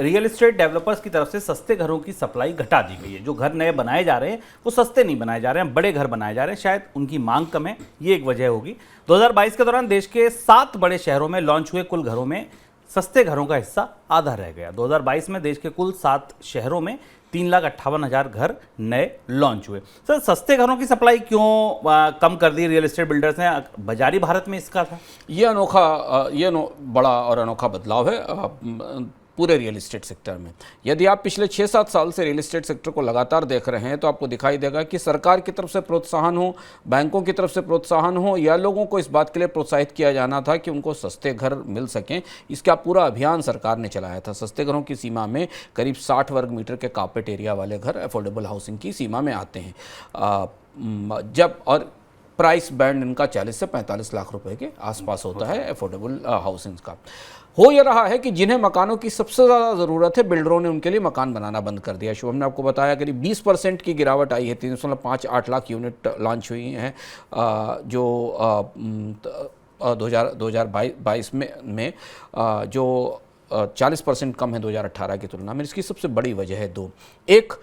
Real estate developers की तरफ से सस्ते घरों की सप्लाई घटा दी गई है। जो घर नए बनाए जा रहे हैं वो सस्ते नहीं बनाए जा रहे हैं, बड़े घर बनाए जा रहे हैं। शायद उनकी मांग कम है, ये एक वजह होगी। 2022 के दौरान देश के 7 बड़े शहरों में लॉन्च हुए कुल घरों में सस्ते घरों का हिस्सा आधा रह गया। 2022 में देश के कुल 7 शहरों में 3,58,000 घर नए लॉन्च हुए। सर, सस्ते घरों की सप्लाई क्यों कम कर दी रियल एस्टेट बिल्डर्स ने? बाजारी भारत में इसका था ये बड़ा और अनोखा बदलाव है पूरे रियल एस्टेट सेक्टर में। यदि आप पिछले 6-7 साल से रियल एस्टेट सेक्टर को लगातार देख रहे हैं तो आपको दिखाई देगा कि सरकार की तरफ से प्रोत्साहन हो, बैंकों की तरफ से प्रोत्साहन हो, या लोगों को इस बात के लिए प्रोत्साहित किया जाना था कि उनको सस्ते घर मिल सकें, इसका पूरा अभियान सरकार ने चलाया था। सस्ते घरों की सीमा में करीब 60 वर्ग मीटर के कार्पेट एरिया वाले घर अफोर्डेबल हाउसिंग की सीमा में आते हैं। जब और प्राइस बैंड इनका 40 से 45 लाख रुपए के आसपास होता है अफोर्डेबल हाउसिंग का। हो यह रहा है कि जिन्हें मकानों की सबसे ज़्यादा ज़रूरत है, बिल्डरों ने उनके लिए मकान बनाना बंद कर दिया। शुभम ने आपको बताया करीब 20% की गिरावट आई है। 3.58 लाख यूनिट लॉन्च हुई हैं जो 2022 में जो 40% कम है 2018 की तुलना में। इसकी सबसे बड़ी वजह है दो। एक,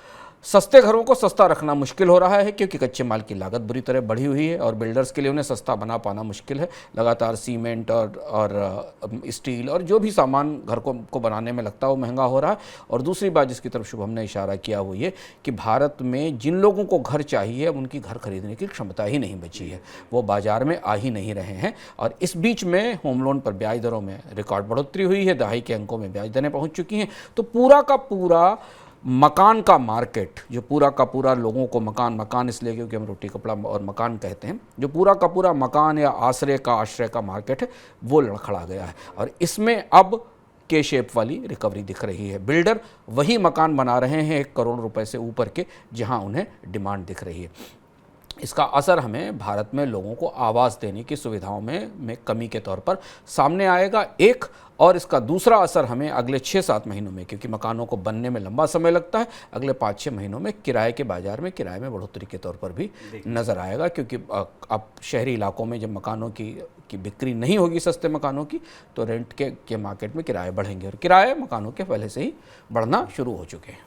सस्ते घरों को सस्ता रखना मुश्किल हो रहा है क्योंकि कच्चे माल की लागत बुरी तरह बढ़ी हुई है और बिल्डर्स के लिए उन्हें सस्ता बना पाना मुश्किल है। लगातार सीमेंट और स्टील और जो भी सामान घर को बनाने में लगता है वो महंगा हो रहा है। और दूसरी बात जिसकी तरफ शुभम ने इशारा किया वो ये कि भारत में जिन लोगों को घर चाहिए अब उनकी घर खरीदने की क्षमता ही नहीं बची है, वो बाजार में आ ही नहीं रहे हैं। और इस बीच में होम लोन पर ब्याज दरों में रिकॉर्ड बढ़ोतरी हुई है, दहाई के अंकों में ब्याज दरें पहुँच चुकी हैं। तो पूरा का पूरा मकान का मार्केट, जो पूरा का पूरा लोगों को मकान इसलिए क्योंकि हम रोटी कपड़ा और मकान कहते हैं, जो पूरा का पूरा मकान या आश्रय का मार्केट है वो लड़खड़ा गया है। और इसमें अब के शेप वाली रिकवरी दिख रही है। बिल्डर वही मकान बना रहे हैं 1 करोड़ रुपए से ऊपर के, जहां उन्हें डिमांड दिख रही है। इसका असर हमें भारत में लोगों को आवाज़ देने की सुविधाओं में कमी के तौर पर सामने आएगा एक। और इसका दूसरा असर हमें अगले 6-7 महीनों में, क्योंकि मकानों को बनने में लंबा समय लगता है, अगले 5-6 महीनों में किराए के बाजार में किराए में बढ़ोतरी के तौर पर भी नज़र आएगा। क्योंकि अब शहरी इलाकों में जब मकानों की बिक्री नहीं होगी सस्ते मकानों की, तो रेंट के मार्केट में किराए बढ़ेंगे और किराए मकानों के पहले से ही बढ़ना शुरू हो चुके हैं।